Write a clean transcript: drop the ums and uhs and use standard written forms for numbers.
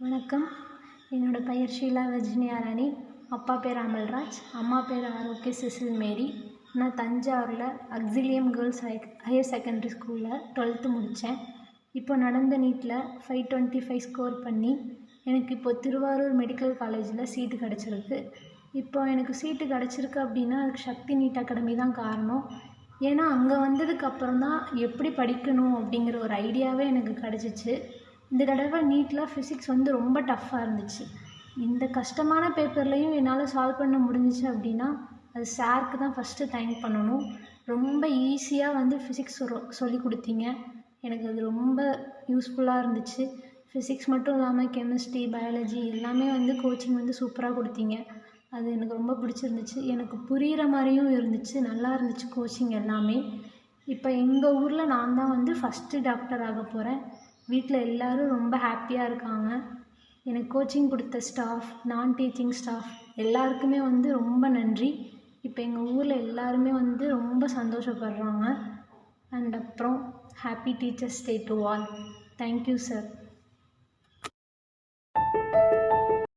வணக்கம். என்னோடய பெயர் ஷீலா வர்ஜினியா ராணி. அப்பா பேர் அமல்ராஜ், அம்மா பேர் ஆரோக்கிய சிசில் மேரி. நான் தஞ்சாவூரில் அக்ஸிலியம் கேர்ள்ஸ் ஹையர் செகண்டரி ஸ்கூலில் 12th முடித்தேன். இப்போ நடந்த நீட்டில் 525 ஸ்கோர் பண்ணி எனக்கு இப்போது திருவாரூர் மெடிக்கல் காலேஜில் சீட்டு கிடச்சிருக்கு. இப்போ எனக்கு சீட்டு கிடச்சிருக்கு அப்படின்னா அதுக்கு சக்தி நீட் அகாடமி தான் காரணம். ஏன்னா அங்கே வந்ததுக்கப்புறம் தான் எப்படி படிக்கணும் அப்படிங்கிற ஒரு ஐடியாவே எனக்கு கிடச்சிச்சு. இந்த தடவை நீட்டில் ஃபிசிக்ஸ் ரொம்ப டஃப்பாக இருந்துச்சு. இந்த கஷ்டமான பேப்பர்லேயும் என்னால் சால்வ் பண்ண முடிஞ்சிச்சு அப்படின்னா அது சாருக்கு தான் ஃபஸ்ட்டு தேங்க் பண்ணணும். ரொம்ப ஈஸியாக ஃபிசிக்ஸ் சொல்லி கொடுத்தீங்க. எனக்கு அது ரொம்ப யூஸ்ஃபுல்லாக இருந்துச்சு. ஃபிசிக்ஸ் மட்டும் இல்லாமல் கெமிஸ்ட்ரி, பயாலஜி எல்லாமே கோச்சிங் சூப்பராக கொடுத்தீங்க. அது எனக்கு ரொம்ப பிடிச்சிருந்துச்சு. எனக்கு புரிகிற மாதிரியும் இருந்துச்சு, நல்லா இருந்துச்சு கோச்சிங் எல்லாமே. இப்போ எங்கள் ஊரில் நான் தான் ஃபஸ்ட்டு டாக்டர் ஆக போகிறேன். வீட்டில் எல்லோரும் ரொம்ப ஹாப்பியாக இருக்காங்க. எனக்கு கோச்சிங் கொடுத்த ஸ்டாஃப், நான் டீச்சிங் ஸ்டாஃப் எல்லாருக்குமே ரொம்ப நன்றி. இப்போ எங்கள் ஊரில் எல்லாருமே ரொம்ப சந்தோஷப்படுறாங்க. அண்ட் அப்புறம் happy teachers day to all. Thank you sir.